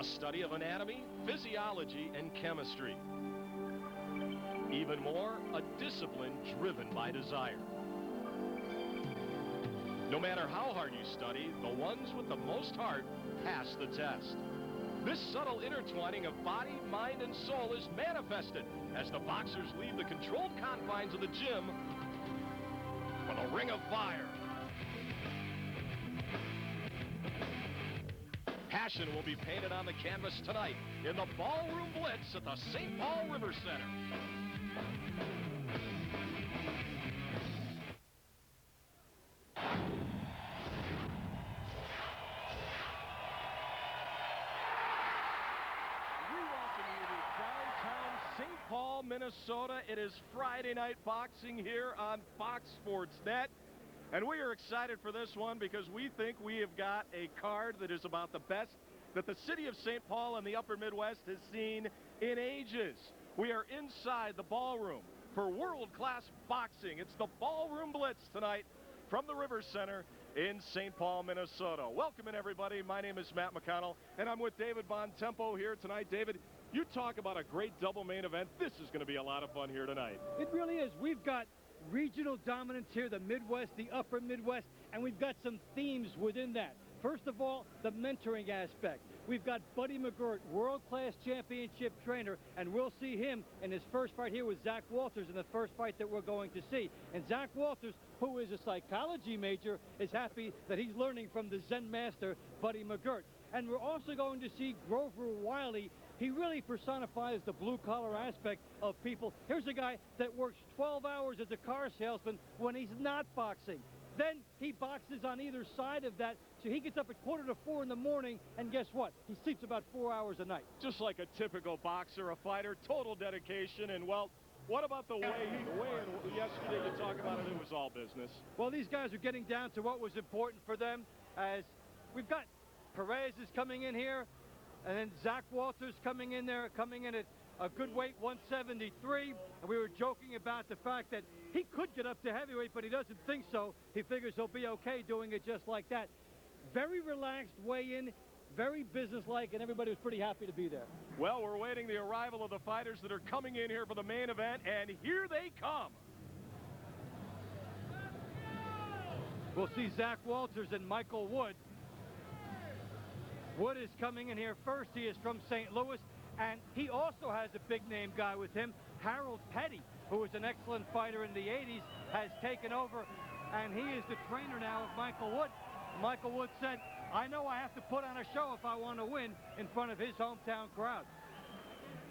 a study of anatomy, physiology, and chemistry. Even more, a discipline driven by desire. No matter how hard you study, the ones with the most heart pass the test. This subtle intertwining of body, mind, and soul is manifested as the boxers leave the controlled confines of the gym for the ring of fire. Passion will be painted on the canvas tonight in the Ballroom Blitz at the St. Paul River Center. Minnesota. It is Friday night boxing here on Fox Sports Net. And we are excited for this one because we think we have got a card that is about the best that the city of St. Paul and the upper Midwest has seen in ages. We are inside the ballroom for world-class boxing. It's the Ballroom Blitz tonight from the River Center in St. Paul, Minnesota. Welcome in, everybody. My name is Matt McConnell, and I'm with David Bontempo here tonight. David, you talk about a great double main event. This is going to be a lot of fun here tonight. It really is. We've got regional dominance here, the Midwest, the upper Midwest, and we've got some themes within that. First of all, the mentoring aspect. We've got Buddy McGirt, world-class championship trainer, and we'll see him in his first fight here with Zach Walters in the first fight that we're going to see. And Zach Walters, who is a psychology major, is happy that he's learning from the Zen master, Buddy McGirt. And we're also going to see Grover Wiley. He really personifies the blue-collar aspect of people. Here's a guy that works 12 hours as a car salesman when he's not boxing. Then he boxes on either side of that, so he gets up at 3:45 in the morning, and guess what? He sleeps about 4 hours a night. Just like a typical boxer, a fighter, total dedication, and, well, what about the weigh-in? Yesterday you talked about it was all business. Well, these guys are getting down to what was important for them, as we've got Perez is coming in here, and then Zach Walters coming in there, coming in at a good weight, 173. And we were joking about the fact that he could get up to heavyweight, but he doesn't think so. He figures he'll be okay doing it just like that. Very relaxed weigh-in, very businesslike, and everybody was pretty happy to be there. Well, we're waiting the arrival of the fighters that are coming in here for the main event, and here they come. We'll see Zach Walters and Michael Wood. Wood is coming in here first. He is from St. Louis, and he also has a big-name guy with him, Harold Petty, who was an excellent fighter in the 80s, has taken over, and he is the trainer now of Michael Wood. Michael Wood said, I know I have to put on a show if I want to win in front of his hometown crowd.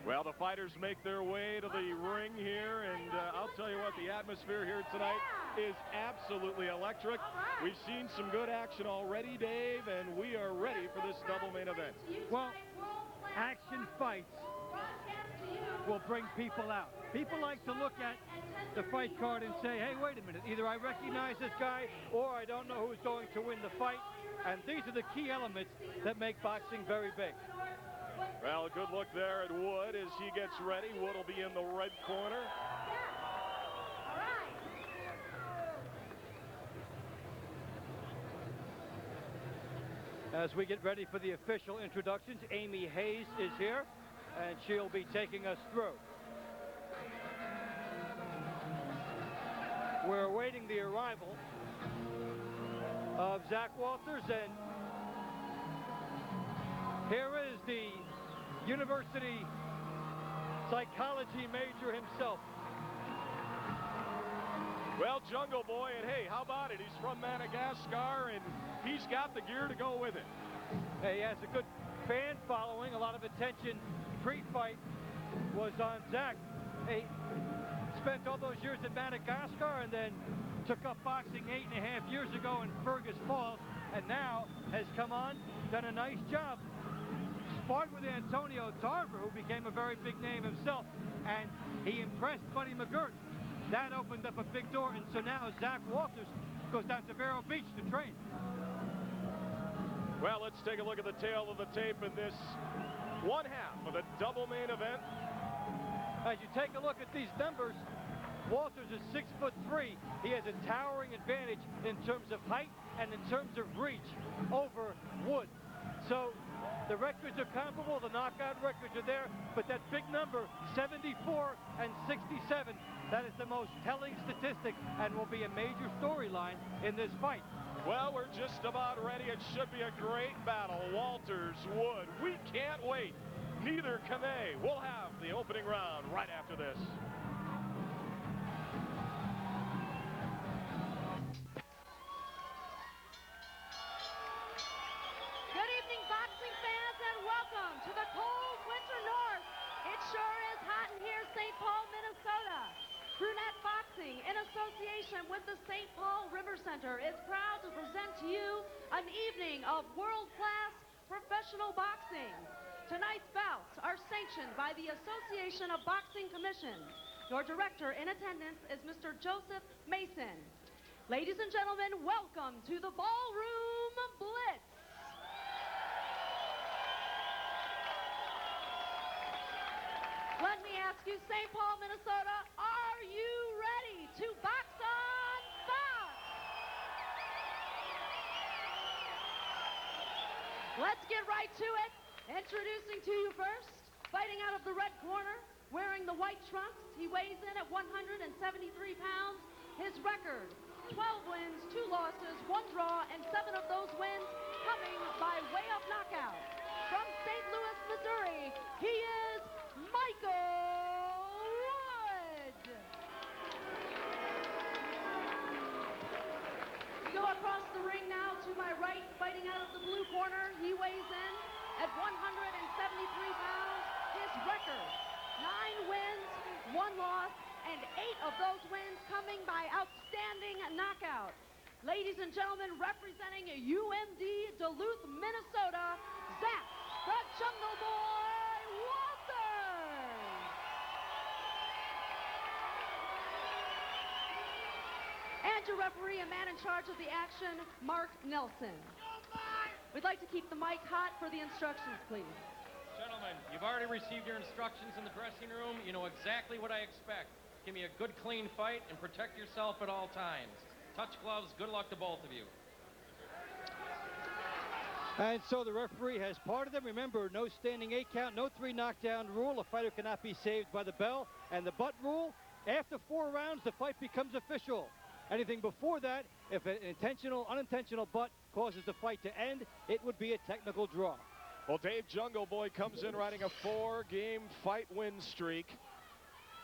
Well, the fighters make their way to the ring here, and I'll tell you what, the atmosphere here tonight is absolutely electric. We've seen some good action already, Dave, and we are ready for this double main event. Well, action fights will bring people out. People like to look at the fight card and say, hey, wait a minute, either I recognize this guy or I don't know who's going to win the fight. And these are the key elements that make boxing very big. Well, a good look there at Wood as he gets ready. Wood will be in the red corner. As we get ready for the official introductions, Amy Hayes is here, and she'll be taking us through. We're awaiting the arrival of Zach Walters, and here is the university psychology major himself. Well, Jungle Boy, and hey, how about it? He's from Madagascar, and he's got the gear to go with it. Hey, he has a good fan following. A lot of attention pre-fight was on Zach. He spent all those years in Madagascar and then took up boxing 8.5 years ago in Fergus Falls, and now has come on, done a nice job. Sparred with Antonio Tarver, who became a very big name himself, and he impressed Buddy McGirt. That opened up a big door, and so now Zach Walters goes down to Vero Beach to train. Well, let's take a look at the tail of the tape in this one half of the double main event. As you take a look at these numbers, Walters is 6'3". He has a towering advantage in terms of height and in terms of reach over Wood. So the records are comparable, the knockout records are there, but that big number, 74 and 67, that is the most telling statistic and will be a major storyline in this fight. Well, we're just about ready. It should be a great battle. Walters, Wood, we can't wait. Neither can they. We'll have the opening round right after this. Good evening, boxing fans, and welcome to the cold winter north. It sure is hot in here, St. Paul, Minnesota. Brunette Boxing, in association with the St. Paul River Center, is proud to present to you an evening of world-class professional boxing. Tonight's bouts are sanctioned by the Association of Boxing Commissions. Your director in attendance is Mr. Joseph Mason. Ladies and gentlemen, welcome to the Ballroom Blitz. Let me ask you, St. Paul, Minnesota, are you ready to box on box? Let's get right to it. Introducing to you first, fighting out of the red corner, wearing the white trunks. He weighs in at 173 pounds. His record, 12 wins, 2 losses, 1 draw, and 7 of those wins coming by way of knockout. From St. Louis, Missouri, he is Michael Wood. We go across the ring now to my right, fighting out of the blue corner. He weighs in at 173 pounds. His record, 9 wins, 1 loss, and 8 of those wins coming by outstanding knockout. Ladies and gentlemen, representing UMD Duluth, Minnesota, Zach the Jungle Boy Walters. And your referee and man in charge of the action, Mark Nelson. We'd like to keep the mic hot for the instructions, please. Gentlemen, you've already received your instructions in the dressing room. You know exactly what I expect. Give me a good, clean fight and protect yourself at all times. Touch gloves. Good luck to both of you. And so the referee has parted them. Remember, no standing 8 count, no 3 knockdown rule. A fighter cannot be saved by the bell. And the butt rule, after 4 rounds, the fight becomes official. Anything before that, if an intentional, unintentional butt causes the fight to end, it would be a technical draw. Well, Dave Jungle Boy comes in riding a 4-game fight win streak.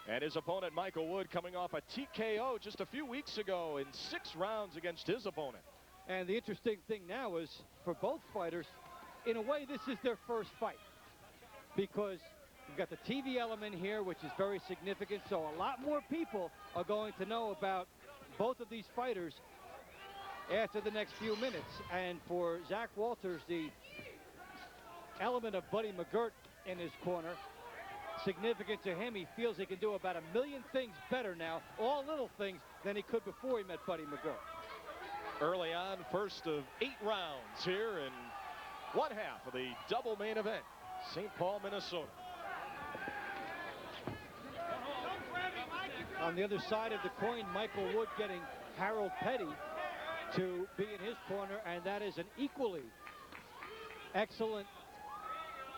And his opponent, Michael Wood, coming off a TKO just a few weeks ago in 6 rounds against his opponent. And the interesting thing now is, for both fighters, in a way, this is their first fight. Because you've got the TV element here, which is very significant. So a lot more people are going to know about both of these fighters after the next few minutes. And for Zach Walters, the element of Buddy McGirt in his corner, significant to him. He feels he can do about 1,000,000 things better now, all little things, than he could before he met Buddy McGirt. Early on, first of 8 rounds here in one half of the double main event, St. Paul, Minnesota. On the other side of the coin, Michael Wood getting Harold Petty to be in his corner, and that is an equally excellent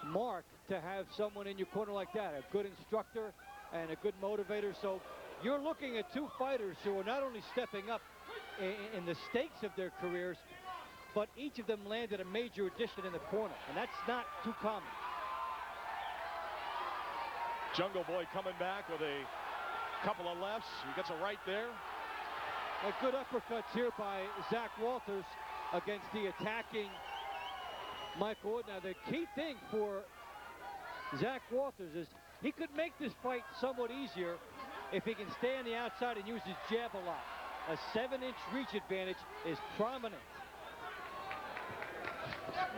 mark to have someone in your corner like that, a good instructor and a good motivator. So you're looking at 2 fighters who are not only stepping up in the stakes of their careers, but each of them landed a major addition in the corner, and that's not too common. Jungle Boy coming back with a couple of lefts. He gets a right there. A good uppercuts here by Zach Walters against the attacking Michael Wood. Now, the key thing for Zach Walters is he could make this fight somewhat easier if he can stay on the outside and use his jab a lot. A 7-inch reach advantage is prominent.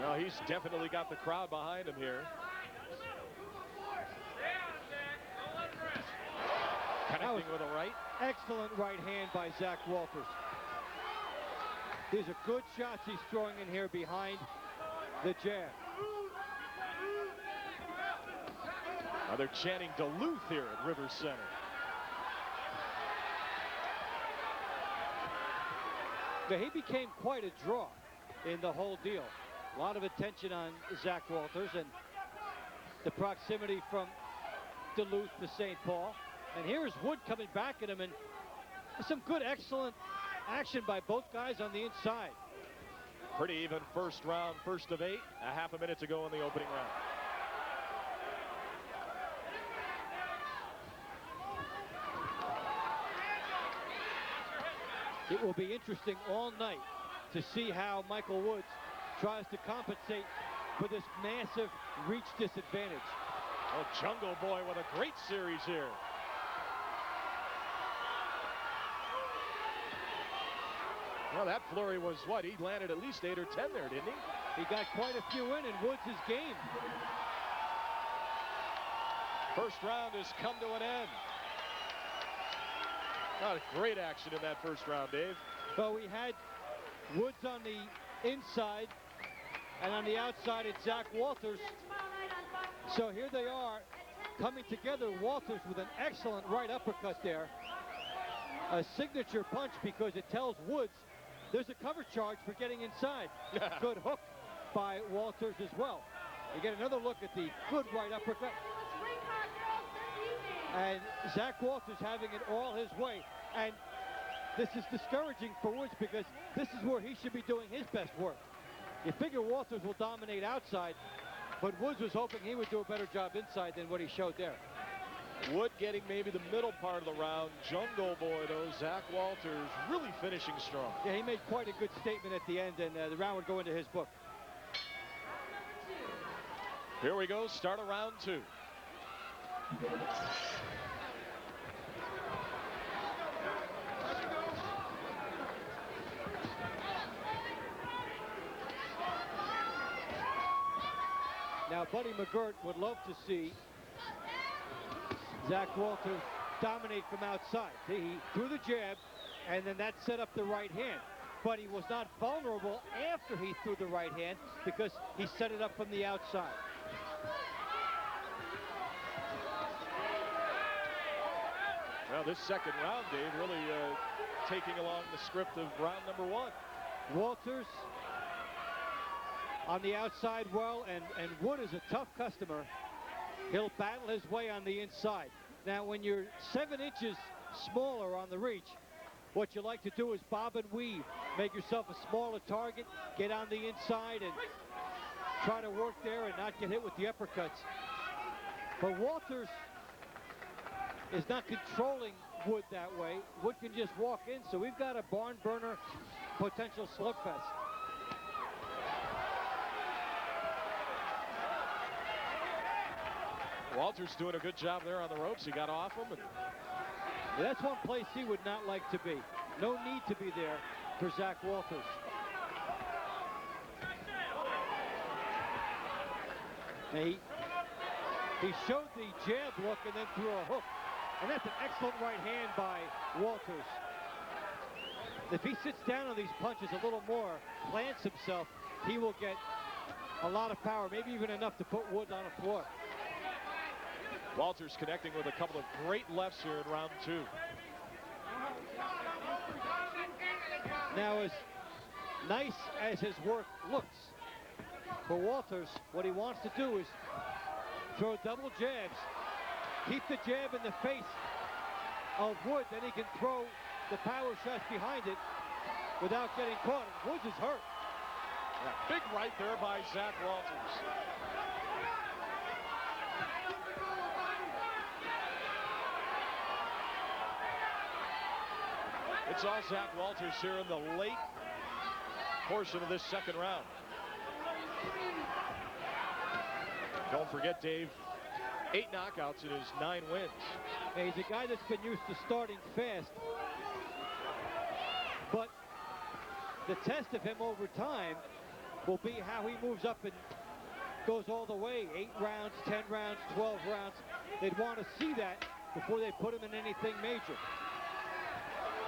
Well, he's definitely got the crowd behind him here. Connecting with a right. Excellent right hand by Zach Walters. These are good shots he's throwing in here behind the jab. Now they're chanting Duluth here at River Center. He became quite a draw in the whole deal. A lot of attention on Zach Walters and the proximity from Duluth to St. Paul. And here's Wood coming back at him, and some good, excellent action by both guys on the inside. Pretty even first round, first of 8, a half a minute to go in the opening round. It will be interesting all night to see how Michael Woods tries to compensate for this massive reach disadvantage. Oh, Jungle Boy with a great series here. Well, that flurry was what? He landed at least 8 or 10 there, didn't he? He got quite a few in Woods' game. First round has come to an end. Not a great action in that first round, Dave. Well, we had Woods on the inside, and on the outside it's Zach Walters. So here they are coming together. Walters with an excellent right uppercut there. A signature punch because it tells Woods there's a cover charge for getting inside. Good hook by Walters as well. You get another look at the good right uppercut. And Zach Walters having it all his way. And this is discouraging for Woods because this is where he should be doing his best work. You figure Walters will dominate outside, but Woods was hoping he would do a better job inside than what he showed there. Wood getting maybe the middle part of the round. Jungle Boy, though, Zach Walters really finishing strong. Yeah, he made quite a good statement at the end, and the round would go into his book. Here we go, start of round 2. Now, Buddy McGirt would love to see Zach Walters dominate from outside. He threw the jab, and then that set up the right hand. But he was not vulnerable after he threw the right hand because he set it up from the outside. Well, this second round, Dave, really taking along the script of round number 1. Walters on the outside well, and Wood is a tough customer. He'll battle his way on the inside. Now, when you're 7 inches smaller on the reach, what you like to do is bob and weave. Make yourself a smaller target, get on the inside, and try to work there and not get hit with the uppercuts. But Walters is not controlling Wood that way. Wood can just walk in, so we've got a barn burner potential slugfest. Walters doing a good job there on the ropes. He got off him. Yeah, that's one place he would not like to be. No need to be there for Zach Walters. Now he showed the jab look and then threw a hook. And that's an excellent right hand by Walters. If he sits down on these punches a little more, plants himself, he will get a lot of power, maybe even enough to put Wood on the floor. Walters connecting with a couple of great lefts here in round 2. Now, as nice as his work looks, for Walters, what he wants to do is throw double jabs, keep the jab in the face of Wood, then he can throw the power shots behind it without getting caught. Woods is hurt. Yeah, big right there by Zach Walters. It's all Zach Walters here in the late portion of this second round. Don't forget, Dave, 8 knockouts in his 9 wins. And he's a guy that's been used to starting fast. But the test of him over time will be how he moves up and goes all the way. 8 rounds, 10 rounds, 12 rounds. They'd want to see that before they put him in anything major.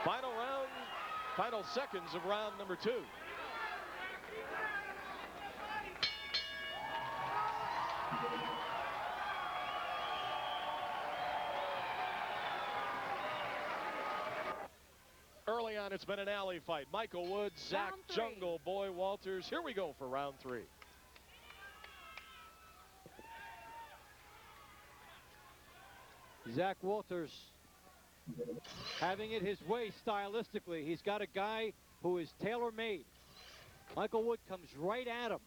Final round, final seconds of round number 2. Early on, it's been an alley fight. Michael Woods, Zach Round 3. Jungle Boy Walters. Here we go for round 3. Zach Walters having it his way stylistically. He's got a guy who is tailor-made. Michael Wood comes right at him.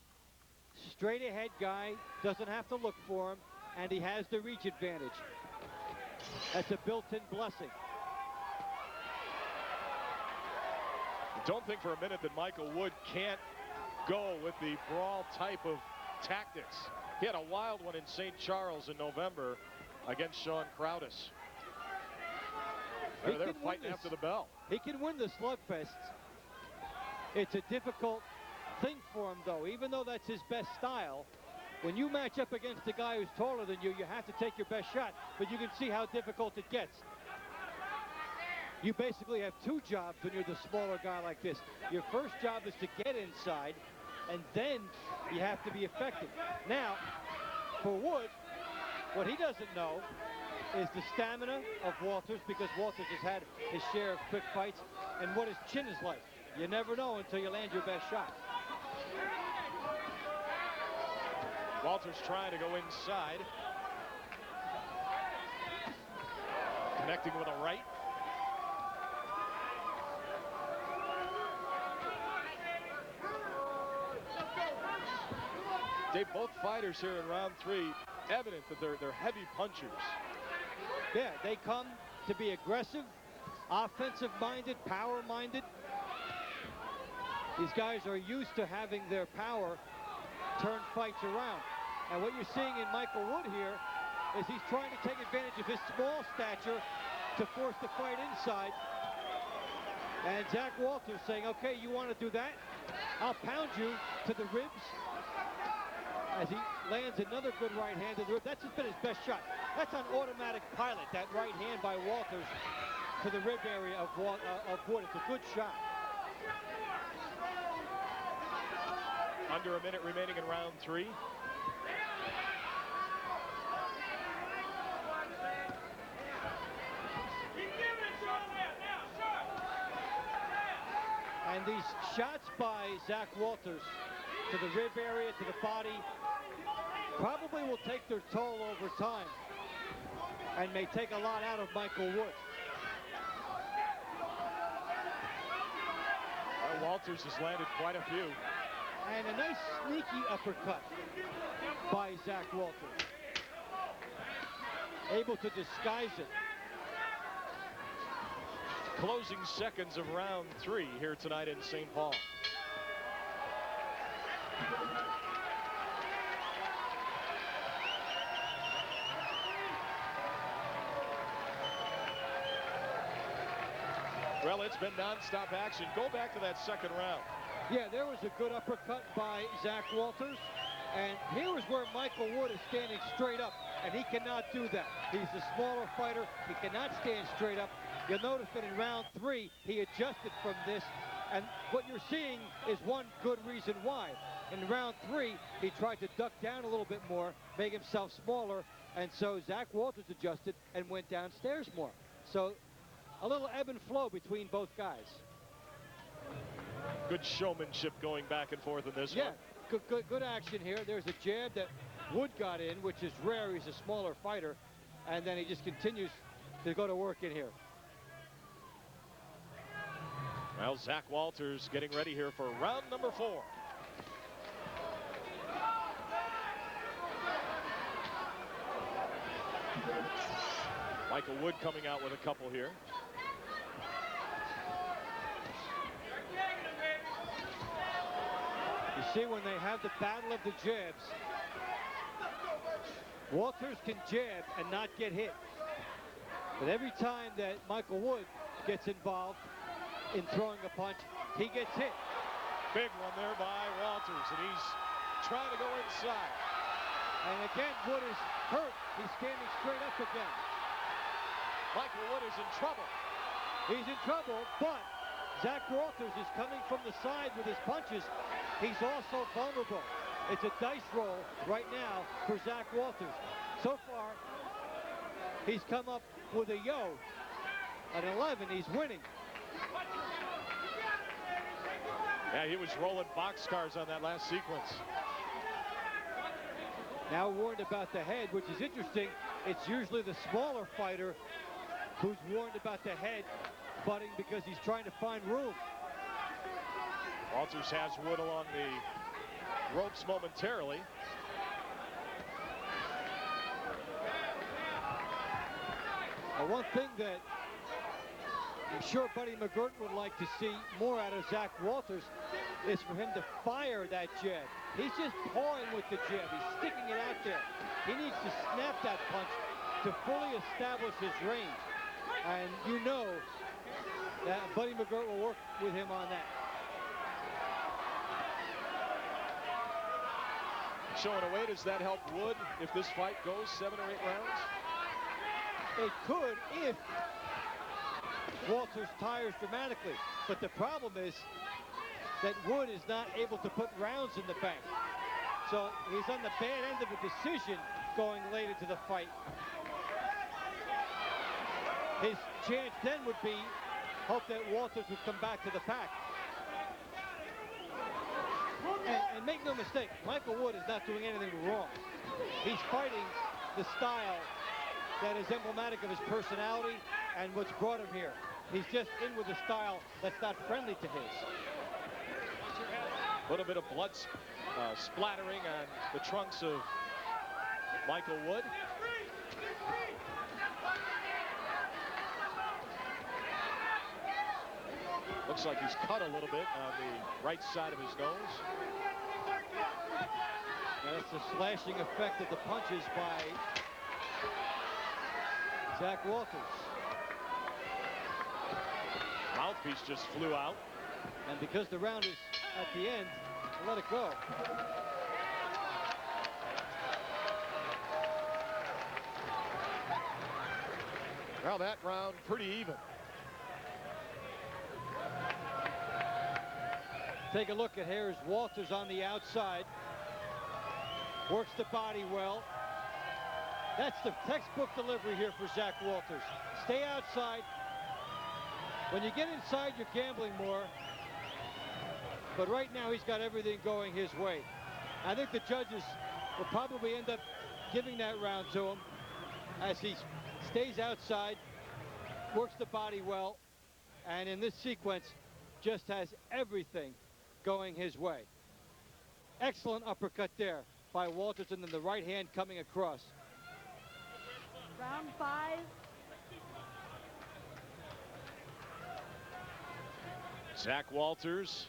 Straight ahead guy, doesn't have to look for him, and he has the reach advantage. That's a built-in blessing. Don't think for a minute that Michael Wood can't go with the brawl type of tactics. He had a wild one in St. Charles in November against Sean Crowdis. They're fighting after the bell. He can win the slugfest. It's a difficult thing for him, though. Even though that's his best style, when you match up against a guy who's taller than you, you have to take your best shot. But you can see how difficult it gets. You basically have two jobs when you're the smaller guy like this. Your first job is to get inside, and then you have to be effective. Now, for Wood, what he doesn't know is the stamina of Walters, because Walters has had his share of quick fights, and what his chin is like. You never know until you land your best shot. Walters trying to go inside. Connecting with a right. Dave, both fighters here in round 3, evident that they're heavy punchers. Yeah, they come to be aggressive, offensive-minded, power-minded. These guys are used to having their power turn fights around. And what you're seeing in Michael Wood here is he's trying to take advantage of his small stature to force the fight inside. And Zach Walters saying, okay, you want to do that? I'll pound you to the ribs. As he lands another good right hand to the rib. That's been his best shot. That's on automatic pilot, that right hand by Walters to the rib area of Wood. It's a good shot. Under a minute remaining in round 3. And these shots by Zach Walters to the rib area, to the body, probably will take their toll over time and may take a lot out of Michael Wood. Well, Walters has landed quite a few. And a nice sneaky uppercut by Zach Walters. Able to disguise it. Closing seconds of round 3 here tonight in St. Paul. Well, it's been nonstop action. Go back to that second round. Yeah, there was a good uppercut by Zach Walters. And here is where Michael Wood is standing straight up, and he cannot do that. He's a smaller fighter. He cannot stand straight up. You'll notice that in round 3, he adjusted from this. And what you're seeing is one good reason why. In round 3, he tried to duck down a little bit more, make himself smaller. And so Zach Walters adjusted and went downstairs more. So a little ebb and flow between both guys. Good showmanship going back and forth in this one. Good action here. There's a jab that Wood got in, which is rare. He's a smaller fighter. And then he just continues to go to work in here. Well, Zach Walters getting ready here for round number 4. Michael Wood coming out with a couple here. You see, when they have the battle of the jabs, Walters can jab and not get hit. But every time that Michael Wood gets involved in throwing a punch, he gets hit. Big one there by Walters, and he's trying to go inside. And again, Wood is hurt. He's standing straight up again. Michael Wood is in trouble. He's in trouble, but Zach Walters is coming from the side with his punches. He's also vulnerable. It's a dice roll right now for Zach Walters. So far, he's come up with a yo. At 11, he's winning. Yeah, he was rolling boxcars on that last sequence. Now warned about the head, which is interesting. It's usually the smaller fighter who's warned about the head butting because he's trying to find room. Walters has Wood along the ropes momentarily. Now, one thing that I'm sure Buddy McGirt would like to see more out of Zach Walters is for him to fire that jab. He's just pawing with the jab. He's sticking it out there. He needs to snap that punch to fully establish his range. And you know that Buddy McGirt will work with him on that. Showing away, does that help Wood if this fight goes 7 or 8 rounds? It could if Walters tires dramatically. But the problem is that Wood is not able to put rounds in the bank. So he's on the bad end of a decision going late into the fight. His chance then would be hope that Walters would come back to the pack. And make no mistake, Michael Wood is not doing anything wrong. He's fighting the style that is emblematic of his personality and what's brought him here. He's just in with a style that's not friendly to his. A little bit of blood splattering on the trunks of Michael Wood. Looks like he's cut a little bit on the right side of his nose. That's the slashing effect of the punches by Zach Walters. Mouthpiece just flew out. And because the round is at the end, let it go. Well, that round pretty even. Take a look at here's Walters on the outside. Works the body well. That's the textbook delivery here for Zach Walters. Stay outside. When you get inside, you're gambling more. But right now, he's got everything going his way. I think the judges will probably end up giving that round to him as he stays outside, works the body well, and in this sequence, just has everything going his way. Excellent uppercut there by Walters, and then the right hand coming across. Round 5. Zach Walters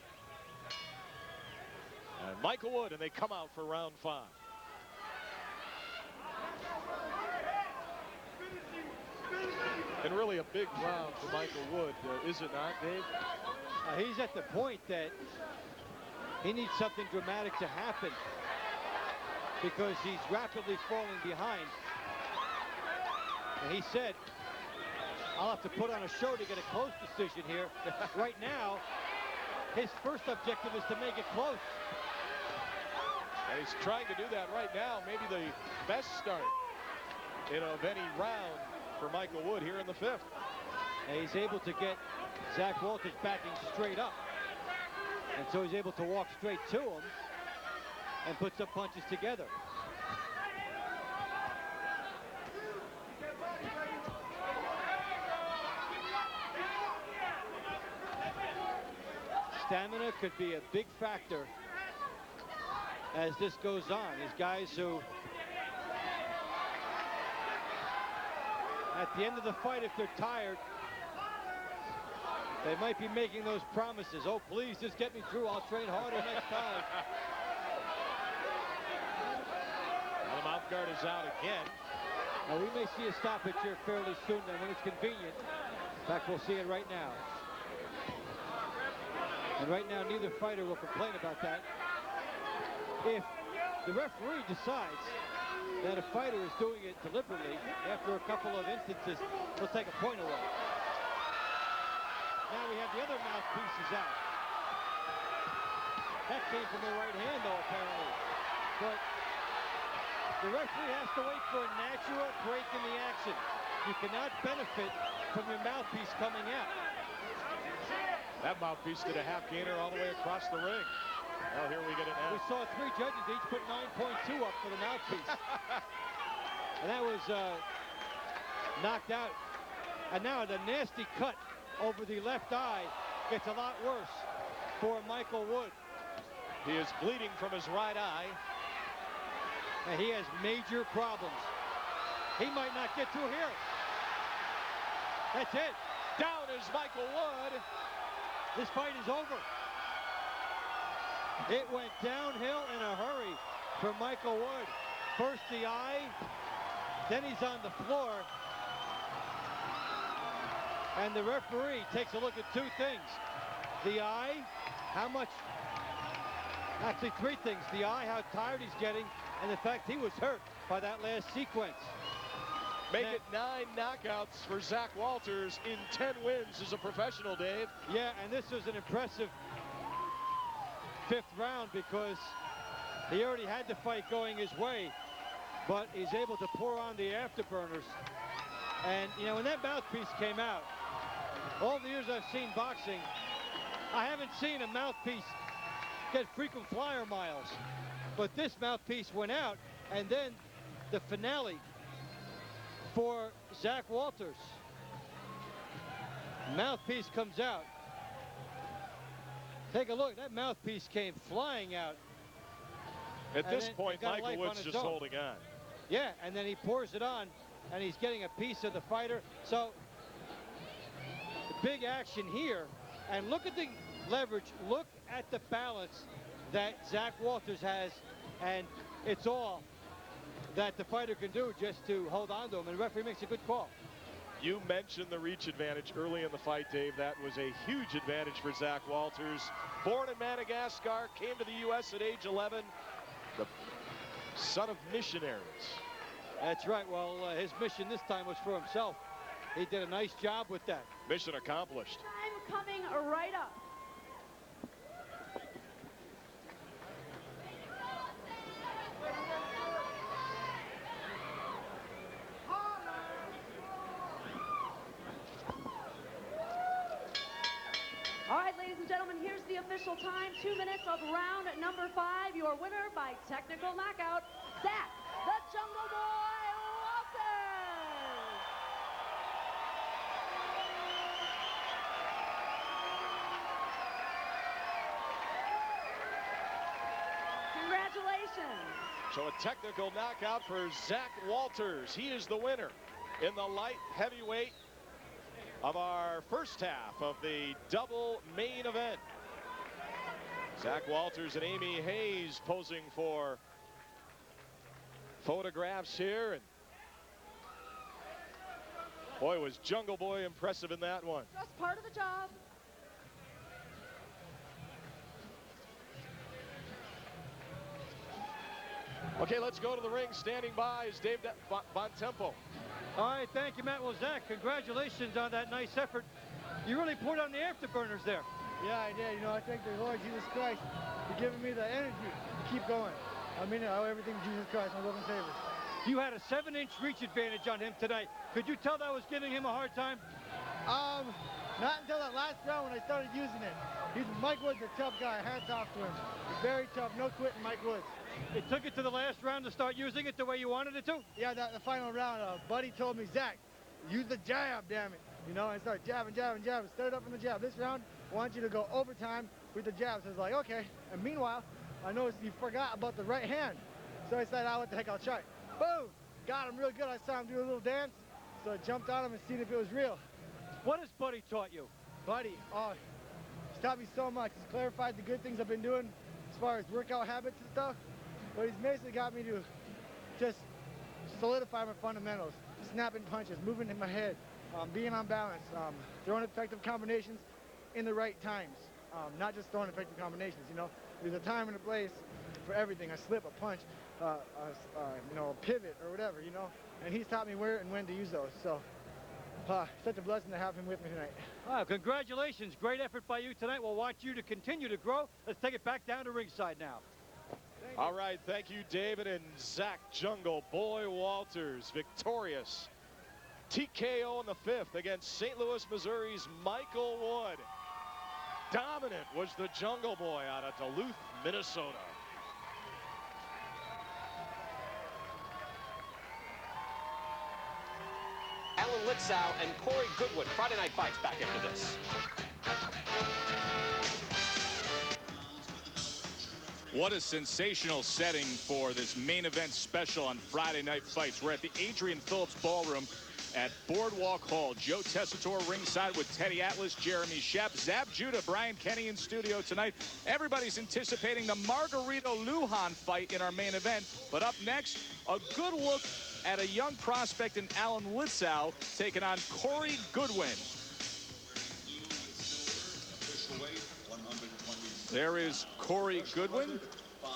and Michael Wood, and they come out for round 5. And really a big round for Michael Wood, is it not, Dave? He's at the point that he needs something dramatic to happen because he's rapidly falling behind. And he said, I'll have to put on a show to get a close decision here. Right now, his first objective is to make it close. And he's trying to do that right now. Maybe the best start of any round for Michael Wood here in the 5th. And he's able to get Zach Walters backing straight up. And so he's able to walk straight to him and put some punches together. Stamina could be a big factor as this goes on. These guys who, at the end of the fight, if they're tired, they might be making those promises. Oh, please, just get me through. I'll train harder next time. Well, the mouth guard is out again. Now, we may see a stoppage here fairly soon, then, when it's convenient. In fact, we'll see it right now. And right now, neither fighter will complain about that. If the referee decides that a fighter is doing it deliberately, after a couple of instances, he'll take a point away. Now we have the other mouthpieces out. That came from the right hand, though, apparently. But the referee has to wait for a natural break in the action. You cannot benefit from your mouthpiece coming out. That mouthpiece did a half gainer all the way across the ring. Well, here we get it now. We saw 3 judges each put 9.2 up for the mouthpiece. And that was knocked out. And now the nasty cut over the left eye gets a lot worse for Michael Wood. He is bleeding from his right eye. And he has major problems. He might not get through here. That's it. Down is Michael Wood. This fight is over. It went downhill in a hurry for Michael Wood. First the eye, then he's on the floor. And the referee takes a look at 2 things. The eye, how much, actually 3 things. The eye, how tired he's getting, and the fact he was hurt by that last sequence. Make it 9 knockouts for Zach Walters in 10 wins as a professional, Dave. Yeah, and this was an impressive 5th round because he already had the fight going his way, but he's able to pour on the afterburners. And, you know, when that mouthpiece came out, all the years I've seen boxing, I haven't seen a mouthpiece get frequent flyer miles. But this mouthpiece went out, and then the finale for Zach Walters. Mouthpiece comes out. Take a look, that mouthpiece came flying out. At this point, Michael Wood's just holding on. Yeah, and then he pours it on, and he's getting a piece of the fighter. So, big action here. And look at the leverage. Look at the balance that Zach Walters has, and it's all that the fighter can do just to hold on to him, and the referee makes a good call. You mentioned the reach advantage early in the fight, Dave. That was a huge advantage for Zach Walters. Born in Madagascar, came to the U.S. at age 11, the son of missionaries. That's right. Well, his mission this time was for himself. He did a nice job with that. Mission accomplished. Time coming right up. All right, ladies and gentlemen, here's the official time. 2 minutes of round number 5. Your winner by technical knockout, Zach the Jungle Boy Walters. Congratulations. So a technical knockout for Zach Walters. He is the winner in the light heavyweight of our first half of the double main event. Zach Walters and Amy Hayes posing for photographs here. And boy, was Jungle Boy impressive in that one. Just part of the job. Okay, let's go to the ring. Standing by is Dave Bontempo. All right, thank you, Matt. Well, Zach, congratulations on that nice effort. You really poured on the afterburners there. Yeah, I did. You know, I thank the Lord Jesus Christ for giving me the energy to keep going. I mean, I owe everything to Jesus Christ, my Lord and Savior. You had a 7-inch reach advantage on him tonight. Could you tell that was giving him a hard time? Not until that last round when I started using it. Mike Wood's a tough guy. Hats off to him. He's very tough. No quitting, Mike Woods. It took it to the last round to start using it the way you wanted it to? Yeah, the final round, Buddy told me, Zach, use the jab, damn it. You know, I started jabbing. Started up from the jab. This round, I want you to go overtime with the jabs. I was like, okay. And meanwhile, I noticed you forgot about the right hand. So I said, what the heck, I'll try. Boom! Got him real good. I saw him do a little dance. So I jumped on him and seen if it was real. What has Buddy taught you? Buddy, he's taught me so much. He's clarified the good things I've been doing as far as workout habits and stuff. But he's basically got me to just solidify my fundamentals. Snapping punches, moving in my head, being on balance, throwing effective combinations in the right times. Not just throwing effective combinations, you know. There's a time and a place for everything. A slip, a punch, you know, a pivot or whatever, you know. And he's taught me where and when to use those. So, such a blessing to have him with me tonight. Wow, congratulations. Great effort by you tonight. We'll watch you to continue to grow. Let's take it back down to ringside now. All right, thank you, David. And Zach Jungle Boy Walters victorious. TKO in the 5th against St. Louis, Missouri's Michael Wood. Dominant was the Jungle Boy out of Duluth, Minnesota. Alan Litzau and Corey Goodwin. Friday Night Fights back after this. What a sensational setting for this main event special on Friday Night Fights. We're at the Adrian Phillips Ballroom at Boardwalk Hall. Joe Tessitore ringside with Teddy Atlas, Jeremy Shep, Zab Judah, Brian Kenny in studio tonight. Everybody's anticipating the Margarito Lujan fight in our main event. But up next, a good look at a young prospect in Alan Litzau taking on Corey Goodwin. There is Corey Goodwin,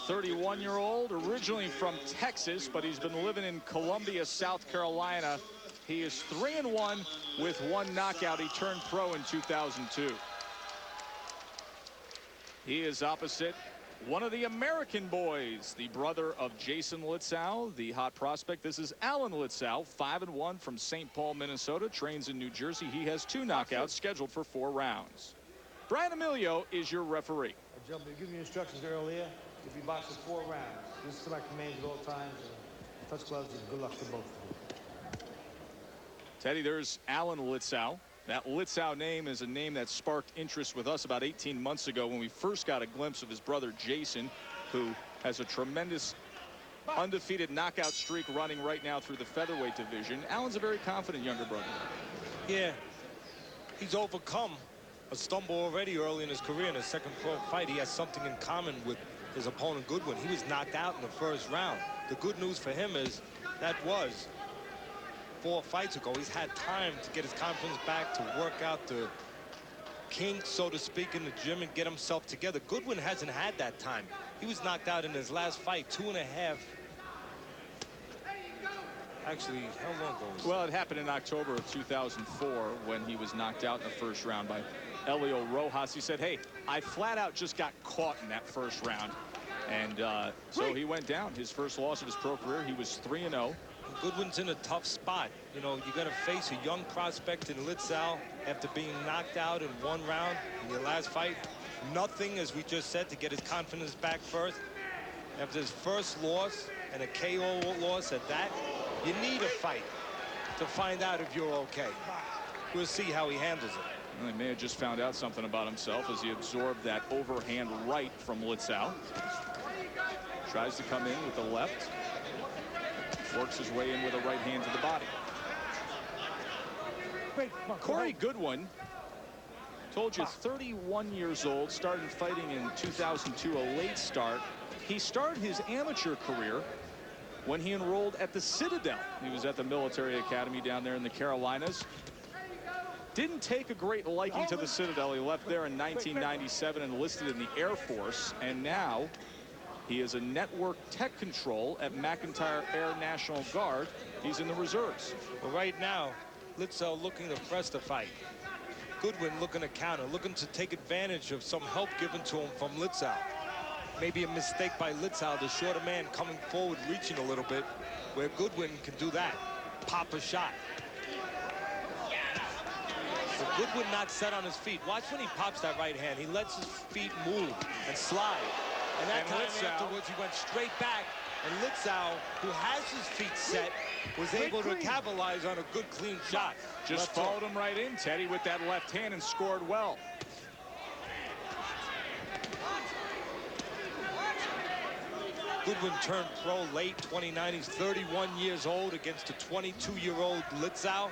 31-year-old, originally from Texas, but he's been living in Columbia, South Carolina. He is 3-1 with 1 knockout. He turned pro in 2002. He is opposite one of the American boys, the brother of Jason Litzau, the hot prospect. This is Alan Litzau, 5-1 from St. Paul, Minnesota, trains in New Jersey. He has 2 knockouts scheduled for 4 rounds. Brian Emilio is your referee. Jump, you give me instructions earlier. If you box for 4 rounds, this is my commands at all times. Touch gloves and good luck to both of you. Teddy, there's Alan Litzau. That Litzau name is a name that sparked interest with us about 18 months ago when we first got a glimpse of his brother Jason, who has a tremendous undefeated knockout streak running right now through the featherweight division. Alan's a very confident younger brother. Yeah, he's overcome a stumble already early in his career. In his second pro fight, he has something in common with his opponent Goodwin. He was knocked out in the first round. The good news for him is that was 4 fights ago. He's had time to get his confidence back, to work out the kinks, so to speak, in the gym and get himself together. Goodwin hasn't had that time. He was knocked out in his last fight 2.5. Actually, how long ago was Well, it happened in October of 2004 when he was knocked out in the first round by Elio Rojas. He said, hey, I flat out just got caught in that first round. And so he went down. His first loss of his pro career. He was 3-0. Goodwin's in a tough spot. You know, you're going to face a young prospect in Litzau after being knocked out in 1 round in your last fight. Nothing, as we just said, to get his confidence back first. After his first loss and a KO loss at that, you need a fight to find out if you're okay. We'll see how he handles it. Well, he may have just found out something about himself as he absorbed that overhand right from Litzau. Tries to come in with the left. Works his way in with a right hand to the body. Corey Goodwin, told you, 31 years old, started fighting in 2002, a late start. He started his amateur career when he enrolled at the Citadel. He was at the military academy down there in the Carolinas. Didn't take a great liking to the Citadel. He left there in 1997 and enlisted in the Air Force, and now he is a network tech control at McIntyre Air National Guard. He's in the reserves. Well, right now, Litzau looking to press the fight. Goodwin looking to counter, looking to take advantage of some help given to him from Litzau. Maybe a mistake by Litzau, the shorter man coming forward, reaching a little bit, where Goodwin can do that, pop a shot. But Goodwin not set on his feet. Watch when he pops that right hand. He lets his feet move and slide. And that time afterwards, he went straight back. And Litzau, who has his feet set, was able to capitalize on a good, clean shot. Just followed him right in, Teddy, with that left hand and scored well. Goodwin turned pro late, 29. He's 31 years old against a 22-year-old Litzau.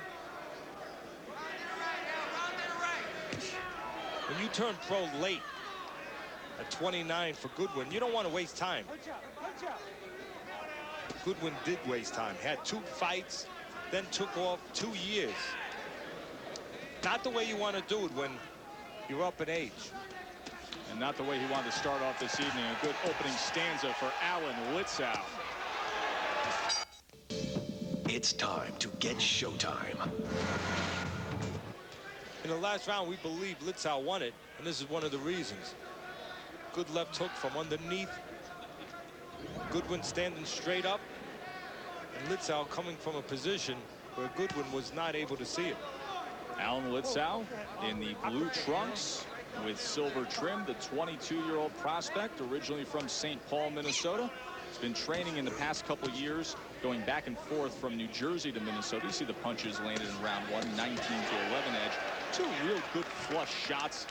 When you turn pro late at 29 for Goodwin, you don't want to waste time. Goodwin did waste time. Had 2 fights, then took off 2 years. Not the way you want to do it when you're up in age. And not the way he wanted to start off this evening. A good opening stanza for Alan Litzau. It's time to get showtime. In the last round, we believe Litzau won it, and this is one of the reasons. Good left hook from underneath. Goodwin standing straight up, and Litzau coming from a position where Goodwin was not able to see it. Alan Litzau in the blue trunks, with silver trim, the 22-year-old prospect, originally from St. Paul, Minnesota. He's been training in the past couple years, going back and forth from New Jersey to Minnesota. You see the punches landed in round 1, 19 to 11 edge. 2 real good flush shots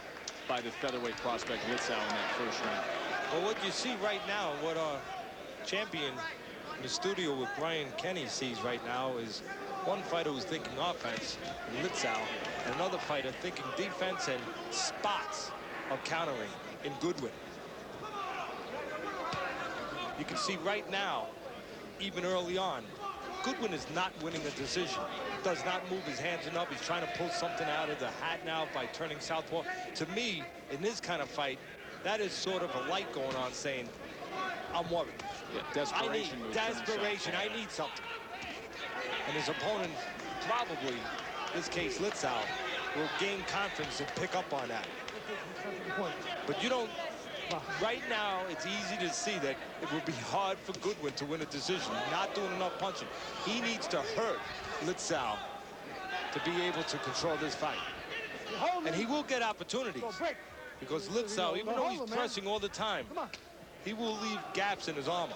by the featherweight prospect Litzau in that first round. Well, what you see right now, what our champion in the studio with Brian Kenny sees right now is one fighter who's thinking offense, Litzau, and another fighter thinking defense and spots of countering in Goodwin. You can see right now, even early on, Goodwin is not winning a decision. Does not move his hands enough. He's trying to pull something out of the hat now by turning southpaw. To me, in this kind of fight, that is sort of a light going on saying, I'm worried. Yeah, desperation. I need something. And his opponent, probably, in this case Litzau, will gain confidence and pick up on that. But you don't, right now, it's easy to see that it would be hard for Goodwin to win a decision. Not doing enough punching. He needs to hurt Litzau to be able to control this fight. And he will get opportunities. Because Litzau, even though he's pressing all the time, he will leave gaps in his armor.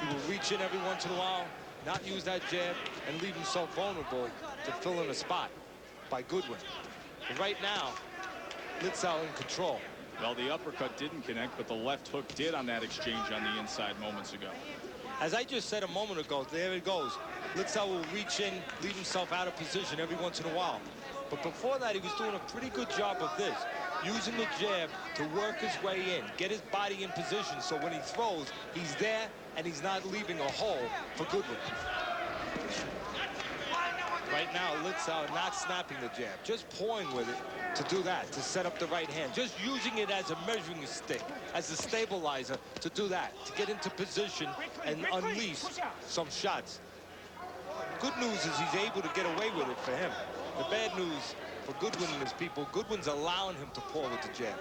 He will reach in every once in a while, not use that jab, and leave himself vulnerable to fill in a spot by Goodwin. But right now, Litzau in control. Well, the uppercut didn't connect, but the left hook did on that exchange on the inside moments ago. As I just said a moment ago, there it goes. Litzau will reach in, leave himself out of position every once in a while. But before that, he was doing a pretty good job of this, using the jab to work his way in, get his body in position, so when he throws, he's there and he's not leaving a hole for Goodwin. Right now, Litzau not snapping the jab, just pawing with it to do that, to set up the right hand, just using it as a measuring stick, as a stabilizer to do that, to get into position and unleash some shots. Good news is he's able to get away with it for him. The bad news for Goodwin and his people, Goodwin's allowing him to paw with the jab.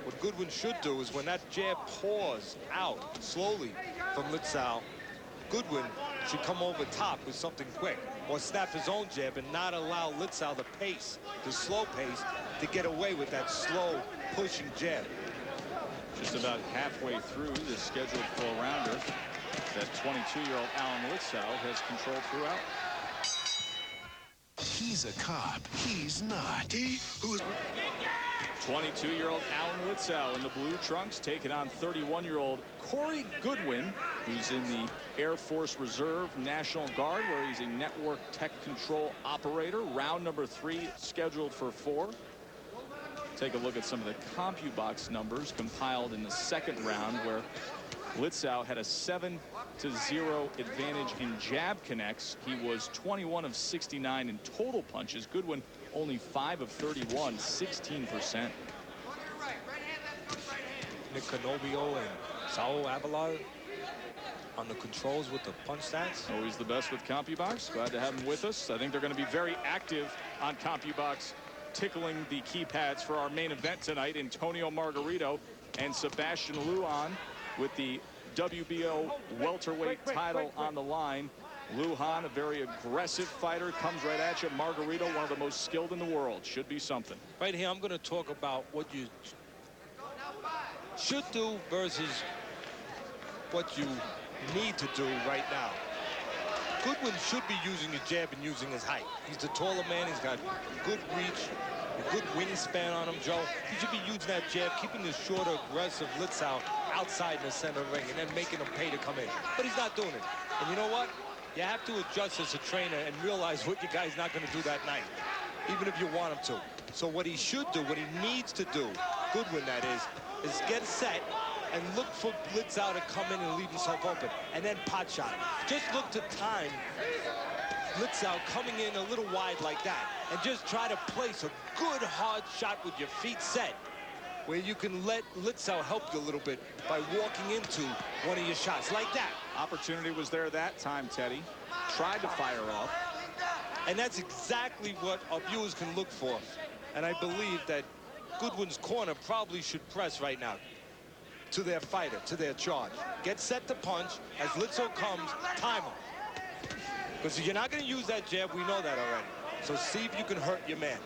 What Goodwin should do is when that jab pours out slowly from Litzau, Goodwin should come over top with something quick or snap his own jab and not allow Litzau the pace, the slow pace, to get away with that slow pushing jab. Just about halfway through this scheduled full rounder, that 22-year-old Alan Litzau has control throughout. He's a cop. He's not. He who's 22-year-old Alan Litzau in the blue trunks taking on 31-year-old Corey Goodwin, who's in the Air Force Reserve National Guard, where he's a network tech control operator. Round number 3 scheduled for 4. Take a look at some of the CompuBox numbers compiled in the second round, where Litzau had a 7-0 advantage in jab connects. He was 21 of 69 in total punches. Goodwin only 5 of 31, 16%. Nick Canobio and Saul Avalar on the controls with the punch stats. Always the best with CompuBox. Glad to have him with us. I think they're going to be very active on CompuBox, tickling the keypads for our main event tonight. Antonio Margarito and Sebastian Lujan with the WBO welterweight title on the line. Lujan, a very aggressive fighter, comes right at you. Margarito, one of the most skilled in the world. Should be something. Right here, I'm going to talk about what you should do versus what you need to do right now. Goodwin should be using his jab and using his height. He's the taller man. He's got good reach, a good wingspan on him, Joe. He should be using that jab, keeping the shorter, aggressive Litzau outside in the center of the ring and then making him pay to come in. But he's not doing it. And you know what? You have to adjust as a trainer and realize what your guy's not going to do that night, even if you want him to. So what he should do, what he needs to do, Goodwin that is get set and look for Litzau to come in and leave himself open, and then pot shot him. Just look to time Litzau coming in a little wide like that, and just try to place a good hard shot with your feet set, where you can let Litzau help you a little bit by walking into one of your shots like that. Opportunity was there that time, Teddy. Tried to fire off. And that's exactly what our viewers can look for. And I believe that Goodwin's corner probably should press right now to their fighter, to their charge. Get set to punch. As Litzau comes, time him. Because if you're not going to use that jab, we know that already. So see if you can hurt your man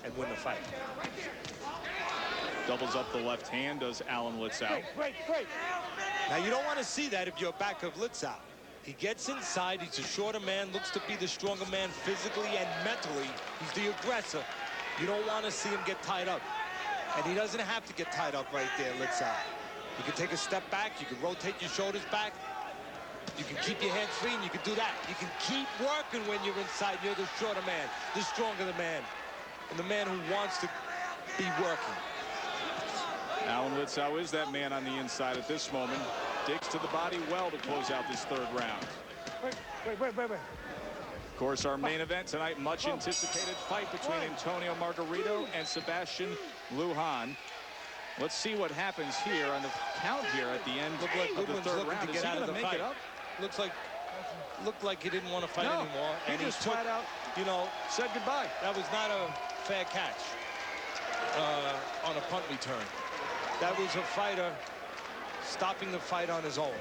and win the fight. Doubles up the left hand, does Alan Litzau. Break. Now, you don't want to see that if you're back of Litzau. He gets inside. He's a shorter man, looks to be the stronger man physically and mentally. He's the aggressor. You don't want to see him get tied up. And he doesn't have to get tied up right there, Litzau. You can take a step back. You can rotate your shoulders back. You can keep your hands free, and you can do that. You can keep working when you're inside. You're the shorter man, the stronger the man, and the man who wants to be working. Alan Litzau is that man on the inside at this moment. Digs to the body well to close out this third round. Wait. Of course, our main event tonight, much anticipated fight between Antonio Margarito and Sebastian Lujan. Let's see what happens here on the count here at the end of the third round. Is he going to make it up? Looked like he didn't want to fight anymore. And he just flat out, said goodbye. That was not a fair catch on a punt return. That was a fighter stopping the fight on his own,